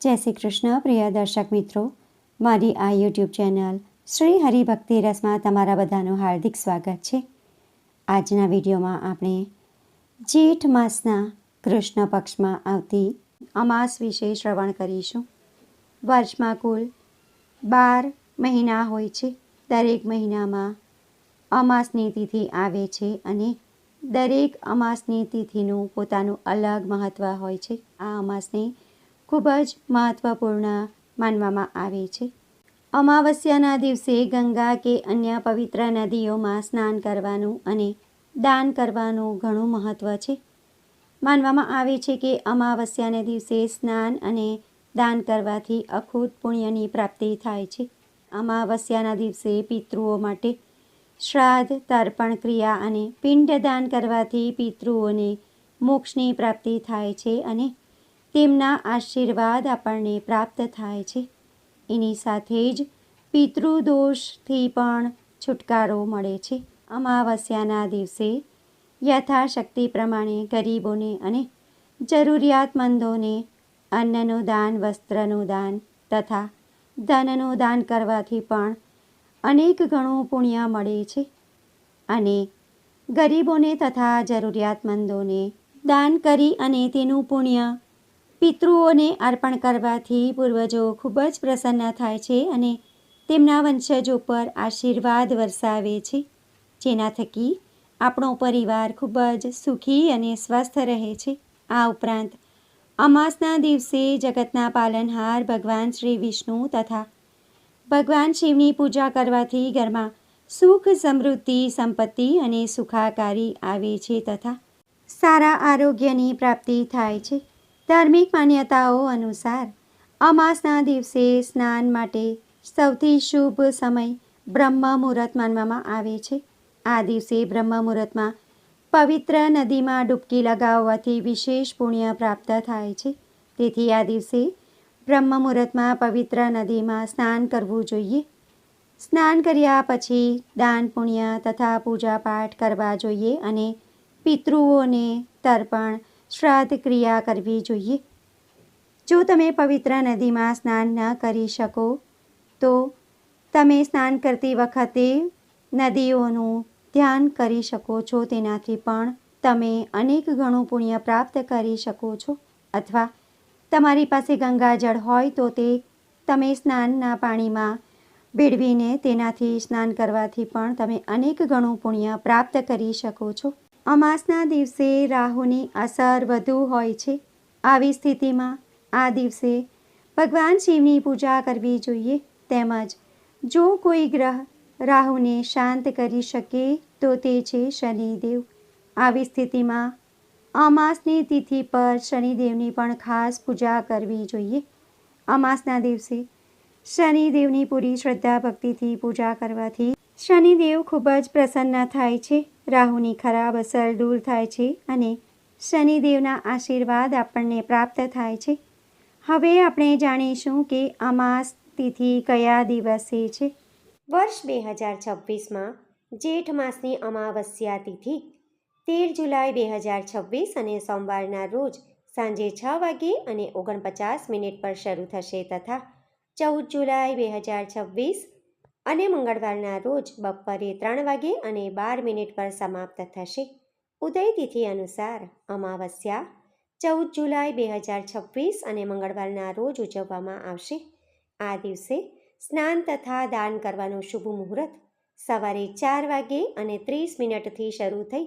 જય શ્રી કૃષ્ણ પ્રિય દર્શક મિત્રો, મારી આ યુટ્યુબ ચેનલ શ્રી હરિભક્તિ રસમાં તમારા બધાનું હાર્દિક સ્વાગત છે. આજના વિડીયોમાં આપણે જેઠ માસના કૃષ્ણ પક્ષમાં આવતી અમાસ વિશે શ્રવણ કરીશું. વર્ષમાં કુલ 12 મહિના હોય છે. દરેક મહિનામાં અમાસની તિથિ આવે છે અને દરેક અમાસની તિથિનું પોતાનું અલગ મહત્ત્વ હોય છે. આ અમાસને ખૂબ જ મહત્ત્વપૂર્ણ માનવામાં આવે છે. અમાવસ્યાના દિવસે ગંગા કે અન્ય પવિત્ર નદીઓમાં સ્નાન કરવાનું અને દાન કરવાનું ઘણું મહત્ત્વ છે. માનવામાં આવે છે કે અમાવસ્યાના દિવસે સ્નાન અને દાન કરવાથી અખૂટ પુણ્યની પ્રાપ્તિ થાય છે. અમાવસ્યાના દિવસે પિતૃઓ માટે શ્રાદ્ધ, તર્પણ ક્રિયા અને પિંડદાન કરવાથી પિતૃઓને મોક્ષની પ્રાપ્તિ થાય છે અને તેમના આશીર્વાદ આપણને પ્રાપ્ત થાય છે. એની સાથે જ પિતૃદોષથી પણ છુટકારો મળે છે. અમાવસ્યાના દિવસે યથાશક્તિ પ્રમાણે ગરીબોને અને જરૂરિયાતમંદોને અન્નનું દાન, વસ્ત્રનું દાન તથા ધનનું દાન કરવાથી પણ અનેક ગણું પુણ્ય મળે છે અને ગરીબોને તથા જરૂરિયાતમંદોને દાન કરી અને તેનું પુણ્ય પિતૃઓને અર્પણ કરવાથી પૂર્વજો ખૂબ જ પ્રસન્ન થાય છે અને તેમના વંશજો પર આશીર્વાદ વરસાવે છે, જેના થકી આપણો પરિવાર ખૂબ જ સુખી અને સ્વસ્થ રહે છે. આ ઉપરાંત અમાસના દિવસે જગતના પાલનહાર ભગવાન શ્રી વિષ્ણુ તથા ભગવાન શિવની પૂજા કરવાથી ઘરમાં સુખ, સમૃદ્ધિ, સંપત્તિ અને સુખાકારી આવે છે તથા સારા આરોગ્યની પ્રાપ્તિ થાય છે. ધાર્મિક માન્યતાઓ અનુસાર અમાસના દિવસે સ્નાન માટે સૌથી શુભ સમય બ્રહ્મ મુહૂર્ત માનવામાં આવે છે. આ દિવસે બ્રહ્મ મુહૂર્તમાં પવિત્ર નદીમાં ડૂબકી લગાવવાથી વિશેષ પુણ્ય પ્રાપ્ત થાય છે. તેથી આ દિવસે બ્રહ્મ મુહૂર્તમાં પવિત્ર નદીમાં સ્નાન કરવું જોઈએ. સ્નાન કર્યા પછી દાન, પુણ્ય તથા પૂજાપાઠ કરવા જોઈએ અને પિતૃઓને તર્પણ, શ્રાદ્ધ ક્રિયા કરવી જોઈએ. જો તમે પવિત્ર નદીમાં સ્નાન ન કરી શકો તો તમે સ્નાન કરતી વખતે નદીઓનું ધ્યાન કરી શકો છો. તેનાથી પણ તમે અનેક ગણું પુણ્ય પ્રાપ્ત કરી શકો છો. અથવા તમારી પાસે ગંગાજળ હોય તો તે તમે સ્નાનના પાણીમાં ભેળવીને તેનાથી સ્નાન કરવાથી પણ તમે અનેક ગણું પુણ્ય પ્રાપ્ત કરી શકો છો. અમાસના દિવસે રાહુની અસર વધુ હોય છે. આવી સ્થિતિમાં આ દિવસે ભગવાન શિવની પૂજા કરવી જોઈએ. તેમજ જો કોઈ ગ્રહ રાહુને શાંત કરી શકે તો તે છે શનિદેવ. આવી સ્થિતિમાં અમાસની તિથિ પર શનિદેવની પણ ખાસ પૂજા કરવી જોઈએ. અમાસના દિવસે શનિદેવની પૂરી શ્રદ્ધા ભક્તિથી પૂજા કરવાથી શનિદેવ ખૂબ જ પ્રસન્ન થાય છે. રાહુની ખરાબ અસર દૂર થાય છે અને શનિદેવના આશીર્વાદ આપણને પ્રાપ્ત થાય છે. હવે આપણે જાણીશું કે અમાસ તિથિ કયા દિવસે છે. વર્ષ 2026માં જેઠ માસની અમાવસ્યા તિથિ 13 જુલાઈ 2026 અને સોમવારના રોજ સાંજે 6 વાગે અને 49 પર શરૂ થશે તથા 14 જુલાઈ 2026 અને મંગળવારના રોજ બપોરે 3 વાગે અને 12 પર સમાપ્ત થશે. ઉદય તિથિ અનુસાર અમાવસ્યા 14 જુલાઈ 2026 અને મંગળવારના રોજ ઉજવવામાં આવશે. આ દિવસે સ્નાન તથા દાન કરવાનું શુભ મુહૂર્ત સવારે 4 વાગે અને 30 શરૂ થઈ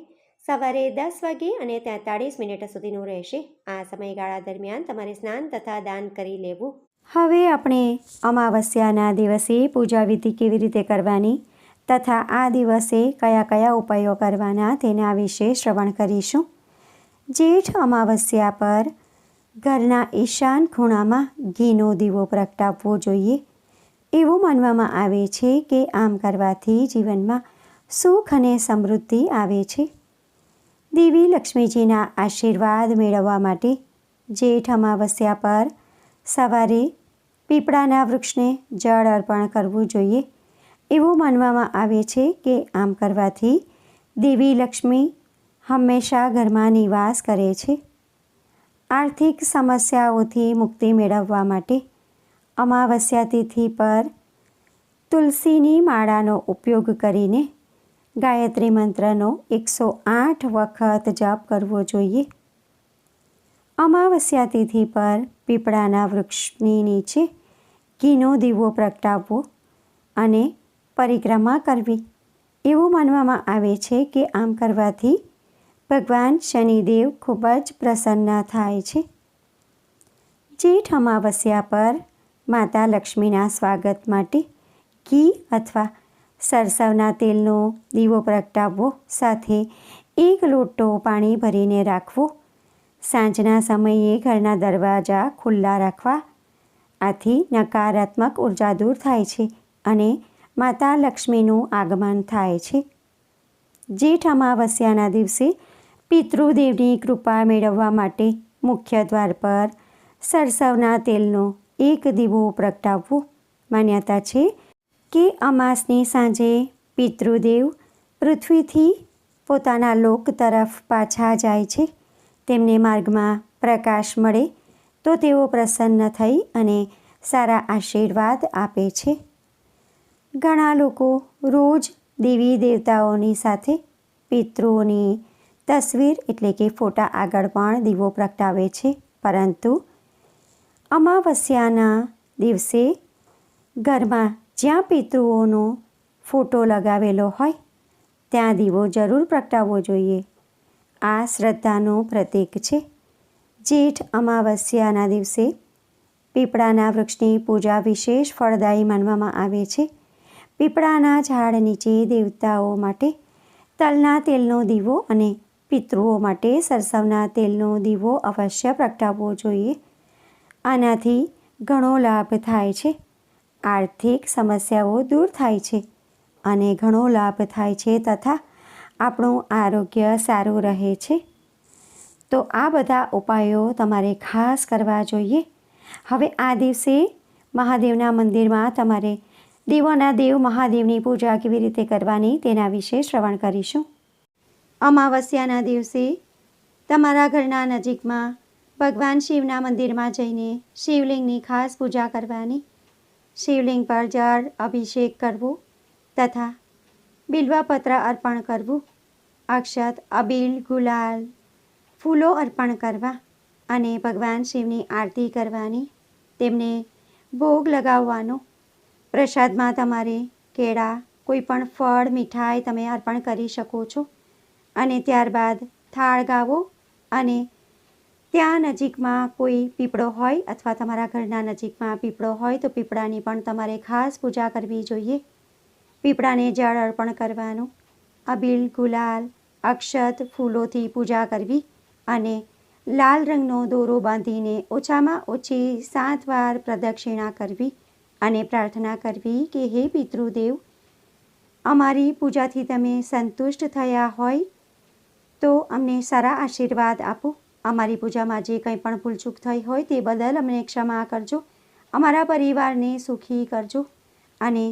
સવારે 10 વાગે અને 43 સુધીનું રહેશે. આ સમયગાળા દરમિયાન તમારે સ્નાન તથા દાન કરી લેવું. હવે આપણે અમાવસ્યાના દિવસે પૂજા વિધિ કેવી રીતે કરવાની તથા આ દિવસે કયા કયા ઉપાયો કરવાના તેના વિશે શ્રવણ કરીશું. જેઠ અમાવસ્યા પર ઘરના ઈશાન ખૂણામાં ઘીનો દીવો પ્રગટાવવો જોઈએ. એવું માનવામાં આવે છે કે આમ કરવાથી જીવનમાં સુખ અને સમૃદ્ધિ આવે છે. દેવી લક્ષ્મીજીના આશીર્વાદ મેળવવા માટે જેઠ અમાવસ્યા પર સવારે પીપળાના વૃક્ષને જળ અર્પણ કરવું જોઈએ. એવું માનવામાં આવે છે કે આમ કરવાથી દેવી લક્ષ્મી હંમેશા ઘરમાં નિવાસ કરે છે. આર્થિક સમસ્યાઓથી મુક્તિ મેળવવા માટે અમાવસ્યા તિથિ પર તુલસીની માળાનો ઉપયોગ કરીને ગાયત્રી મંત્રનો 108 વખત જપ કરવો જોઈએ. અમાવસ્યા તિથિ પર પીપળાના વૃક્ષની નીચે ઘીનો દીવો પ્રગટાવવો અને પરિક્રમા કરવી. એવું માનવામાં આવે છે કે આમ કરવાથી ભગવાન શનિદેવ ખૂબ જ પ્રસન્ન થાય છે. જેઠ અમાવસ્યા પર માતા લક્ષ્મીના સ્વાગત માટે ઘી અથવા સરસવના તેલનો દીવો પ્રગટાવવો, સાથે 1 લોટો પાણી ભરીને રાખવો. સાંજના સમયે ઘરના દરવાજા ખુલ્લા રાખવા. આથી નકારાત્મક ઉર્જા દૂર થાય છે અને માતા લક્ષ્મીનું આગમન થાય છે. જેઠ અમાવસ્યાના દિવસે પિતૃદેવની કૃપા મેળવવા માટે મુખ્ય દ્વાર પર સરસવના તેલનો 1 દીવો પ્રગટાવવો. માન્યતા છે કે અમાસની સાંજે પિતૃદેવ પૃથ્વીથી પોતાના લોક તરફ પાછા જાય છે. તેમને માર્ગમાં પ્રકાશ મળે તો તેઓ પ્રસન્ન થઈ અને સારા આશીર્વાદ આપે છે. ઘણા લોકો રોજ દેવી દેવતાઓની સાથે પિતૃઓની તસવીર એટલે કે ફોટા આગળ પણ દીવો પ્રગટાવે છે, પરંતુ અમાવસ્યાના દિવસે ઘરમાં જ્યાં પિતૃઓનો ફોટો લગાવેલો હોય ત્યાં દીવો જરૂર પ્રગટાવવો જોઈએ. આ શ્રદ્ધાનું પ્રતીક છે. જેઠ અમાવસ્યાના દિવસે પીપળાના વૃક્ષની પૂજા વિશેષ ફળદાયી માનવામાં આવે છે. પીપળાના ઝાડ નીચે દેવતાઓ માટે તલના તેલનો દીવો અને પિતૃઓ માટે સરસવના તેલનો દીવો અવશ્ય પ્રગટાવવો જોઈએ. આનાથી ઘણો લાભ થાય છે. આર્થિક સમસ્યાઓ દૂર થાય છે અને ઘણો લાભ થાય છે તથા આપણું આરોગ્ય સારું રહે છે. તો આ બધા ઉપાયો તમારે ખાસ કરવા જોઈએ. હવે આ દિવસે મહાદેવના મંદિરમાં તમારે દેવોના દેવ મહાદેવની પૂજા કેવી રીતે કરવાની તેના વિશે શ્રવણ કરીશું. અમાવસ્યાના દિવસે તમારા ઘરના નજીકમાં ભગવાન શિવના મંદિરમાં જઈને શિવલિંગની ખાસ પૂજા કરવાની. શિવલિંગ પર જળ અભિષેક કરવો તથા બિલ્વપત્ર અર્પણ કરવું. અક્ષત, અબીલ, ગુલાલ, ફૂલો અર્પણ કરવા અને ભગવાન શિવની આરતી કરવાની. તેમને ભોગ લગાવવાનો. પ્રસાદમાં તમારે કેળા, કોઈ પણ ફળ, મીઠાઈ તમે અર્પણ કરી શકો છો અને ત્યારબાદ થાળ ગાવો અને ત્યાં નજીકમાં કોઈ પીપળો હોય અથવા તમારા ઘરના નજીકમાં પીપળો હોય તો પીપળાની પણ તમારે ખાસ પૂજા કરવી જોઈએ. પીપળાને જળ અર્પણ કરવાનું. અબીલ, ગુલાલ, અક્ષત, ફૂલોથી પૂજા કરવી અને લાલ રંગનો દોરો બાંધીને ઓછામાં ઓછી 7 વાર પ્રદક્ષિણા કરવી અને પ્રાર્થના કરવી કે હે પિતૃદેવ, અમારી પૂજાથી તમે સંતુષ્ટ થયા હોય તો અમને સારા આશીર્વાદ આપો. અમારી પૂજામાં જે કંઈ પણ ભૂલચૂક થઈ હોય તે બદલ અમને ક્ષમા કરજો. અમારા પરિવારને સુખી કરજો. અને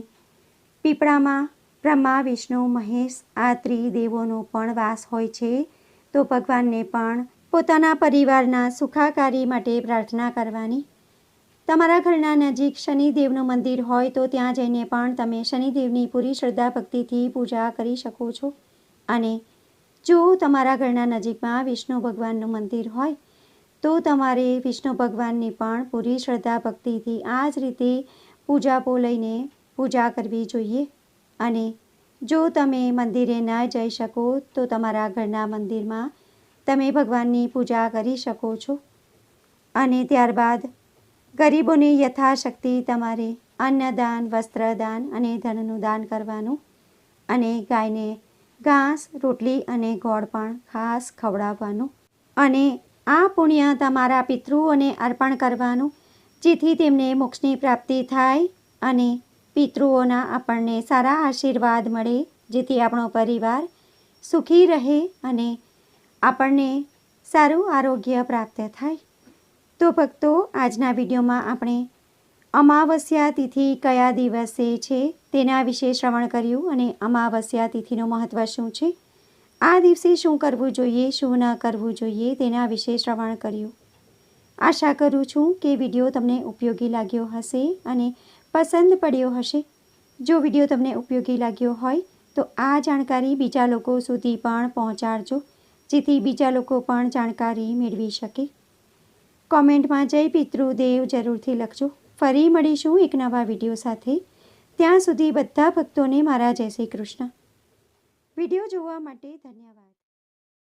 પીપળામાં બ્રહ્મા, વિષ્ણુ, મહેશ આ ત્રિદેવોનો પણ વાસ હોય છે. તો ભગવાનને પણ પોતાના પરિવારના સુખાકારી માટે પ્રાર્થના કરવાની. તમારા ઘરના નજીક શનિદેવનું મંદિર હોય તો ત્યાં જઈને પણ તમે શનિદેવની પૂરી શ્રદ્ધા ભક્તિથી પૂજા કરી શકો છો. અને જો તમારા ઘરના નજીકમાં વિષ્ણુ ભગવાનનું મંદિર હોય તો તમારે વિષ્ણુ ભગવાનની પણ પૂરી શ્રદ્ધા ભક્તિથી આ જ રીતે પૂજાપો લઈને પૂજા કરવી જોઈએ. અને જો તમે મંદિરે ન જઈ શકો તો તમારા ઘરના મંદિરમાં તમે ભગવાનની પૂજા કરી શકો છો. અને ત્યારબાદ ગરીબોને યથાશક્તિ તમારે અન્નદાન, વસ્ત્રદાન અને ધનનું દાન કરવાનું. અને ગાયને ઘાસ, રોટલી અને ગોળ પણ ખાસ ખવડાવવાનું. અને આ પુણ્ય તમારા પિતૃઓને અર્પણ કરવાનું, જેથી તેમને મોક્ષની પ્રાપ્તિ થાય અને પિતૃઓના આપણને સારા આશીર્વાદ મળે, જેથી આપણો પરિવાર સુખી રહે અને આપણને સારું આરોગ્ય પ્રાપ્ત થાય. તો ભક્તો, આજના વિડીયોમાં આપણે અમાવસ્યા તિથિ કયા દિવસે છે તેના વિશે શ્રવણ કર્યું અને અમાવસ્યા તિથિનું મહત્ત્વ શું છે, આ દિવસે શું કરવું જોઈએ, શું ન કરવું જોઈએ તેના વિશે શ્રવણ કર્યું. આશા કરું છું કે વિડીયો તમને ઉપયોગી લાગ્યો હશે અને પસંદ પડ્યો હશે. જો વિડીયો તમને ઉપયોગી લાગ્યો હોય તો આ જાણકારી બીજા લોકો સુધી પણ પહોંચાડજો, જેથી બીજા લોકો પણ જાણકારી મેળવી શકે. કોમેન્ટમાં જય પિતૃદેવ જરૂરથી લખજો. ફરી મળીશું એક નવા વિડીયો સાથે. ત્યાં સુધી બધા ભક્તોને મારા જય શ્રી કૃષ્ણ. વિડીયો જોવા માટે ધન્યવાદ.